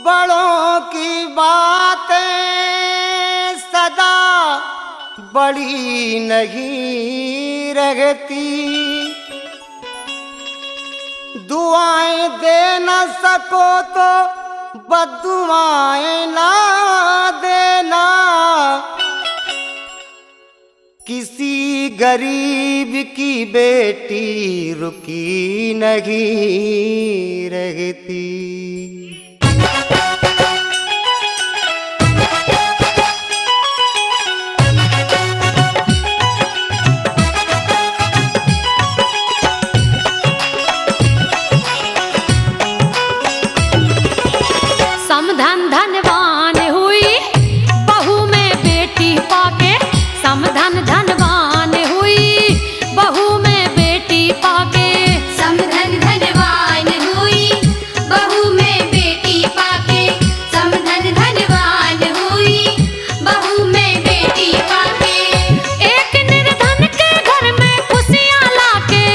बड़ों की बातें सदा बड़ी नहीं रहती, दुआएं दे न सको तो बद्दुआएं ना देना, किसी गरीब की बेटी रुकी नहीं रहती। समधन धनवान हुई बहू में बेटी पाके, समधन धनवान हुई बहू में बेटी पाके, समधन धनवान हुई बहू में बेटी पाके, समधन धनवान हुई बहू में बेटी पाके। एक निर्धन के घर में खुशियां लाके,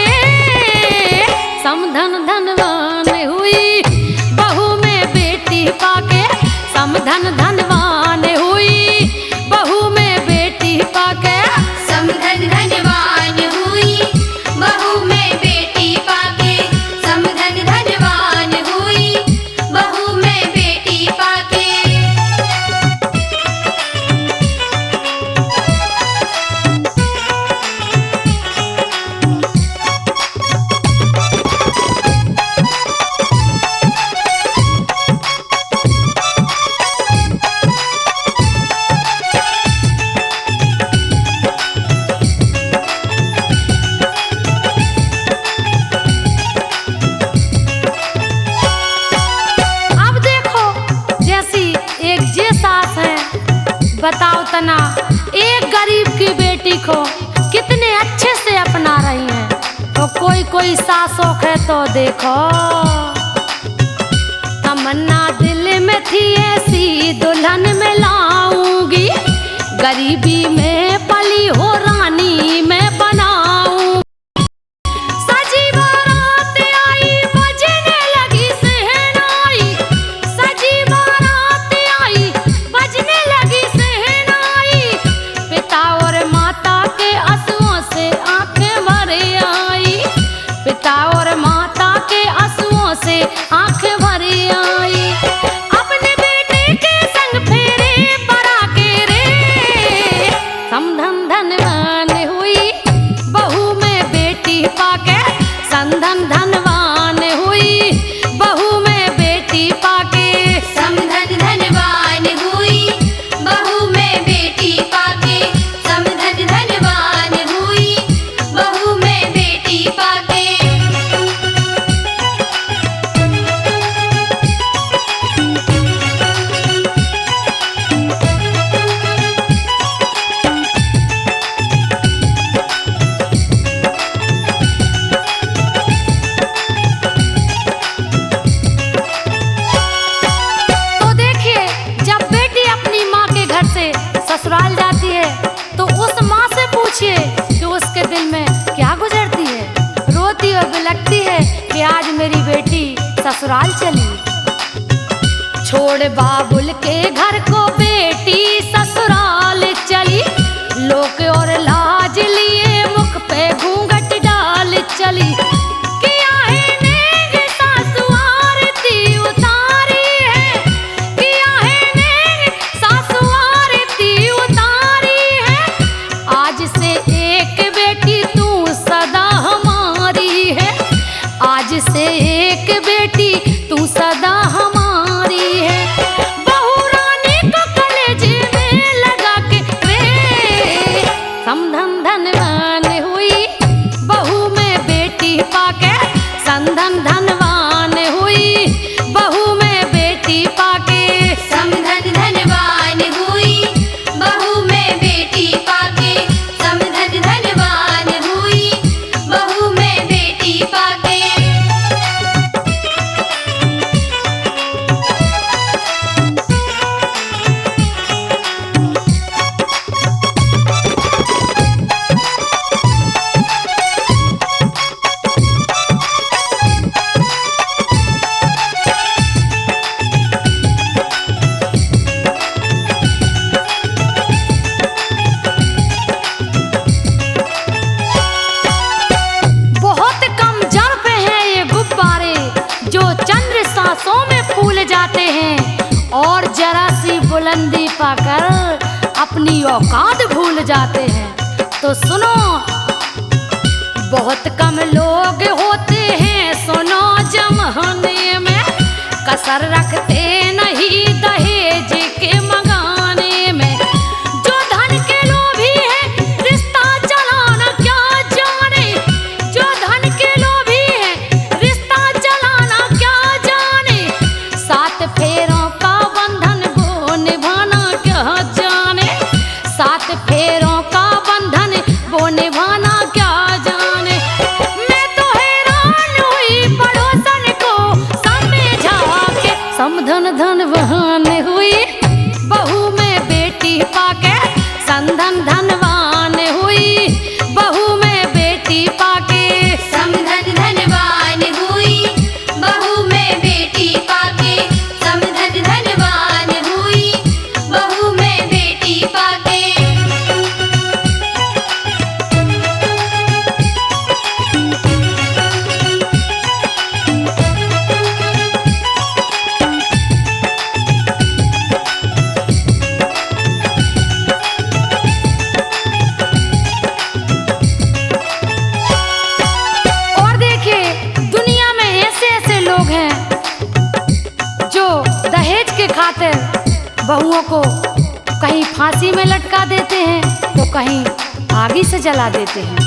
समधन धनवान हुई बहू में बेटी पाके, समधन धनवान हुई बहू में बेटी पाके, समधन धनवान हुई बहू में बेटी पाके, समधन धनवान हुई बहू में बेटी पाके। अब देखो जैसी एक जे सास है, बताओ तना एक गरीब की बेटी को कितने अच्छे से अपना रही हैं। तो कोई सासों है तो देखो, तमन्ना दिल में थी ऐसी दुल्हन में लाऊंगी, गरीबी में पली हो रानी में बनाऊं। सजी बारात आई बजने लगी शहनाई, सजी बारात आई बजने लगी शहनाई, पिता और माता के आंसुओं से आंखें भर आई, पिता और माता के आंसुओं से आंखें भर आई। अपने बेटे के संग फेरे परा के रे, समधन धनवान हुई बहू में बेटी पाके, समधन धनवान हुई बहू में बेटी पाके, समधन धनवान हुई बहू में बेटी पाके, समधन धनवान हुई बहू में बेटी पाके। तो देखिए जब बेटी अपनी माँ के घर से ससुराल जाती है तो उस माँ से पूछिए कि उसके दिल में क्या गुजरती है। रोती और बिलखती है कि आज मेरी बेटी ससुराल चली, छोड़ बाबुल के घर को बेटी ससुराल चली, लोक और लाज लिए मुख पे घूंघट डाल चली। किया है नेग सासु आरती उतारी है, किया है नेग सासु आरती उतारी है, आज से एक बेटी तू सदा हमारी है, आज से एक बेटी तू सदा हमारी है। बहू रानी को कलेजे में लगा के रे, समधन धनवान हुई बहू में बेटी हैं और जरा सी बुलंदी पाकर अपनी औकात भूल जाते हैं। तो सुनो, बहुत कम लोग होते हैं सुनो जमाने में, कसर रखते नहीं दहेज के मंगाने में। जो धन के लोभी है रिश्ता चलाना क्या जाने, जो धन के लोभी है रिश्ता चलाना क्या जाने, सात फेरों का बंधन वो निभाना क्या जाने, सात फेरों का बंधन वो निभाना क्या जाने। मैं तो हैरान हुई पड़ोसन को समझा के, समधन धनवान हुई बहू में बेटी पाके, समधन धनवान हुई बहू में बेटी पाके। समधन धनवान हुई बहू में बेटी पाके, समधन धनवान हुई बहू में बेटी पाके। और देखिए, दुनिया में ऐसे ऐसे लोग हैं जो दहेज के खातिर बहुओं को कहीं फांसी में लटका देते हैं तो कहीं आगी से जला देते हैं।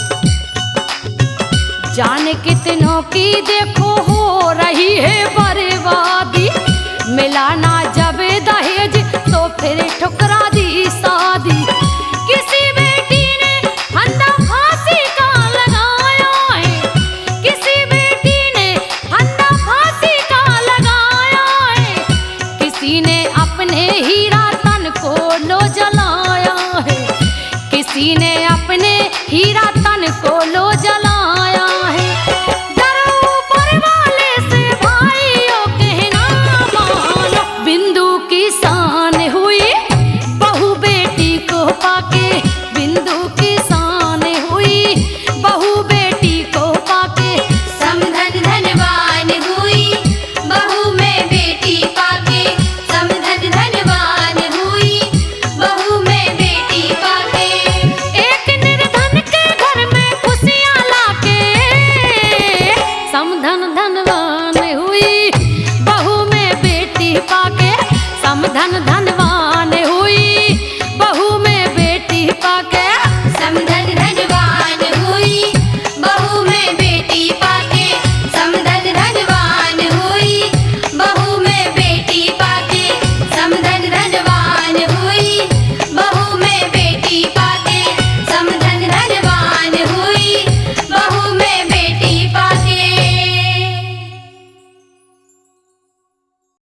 जाने कितनों की देखो हो रही है बर्बादी, मिला ना जब दहेज तो फिर ठुकरा दी शादी।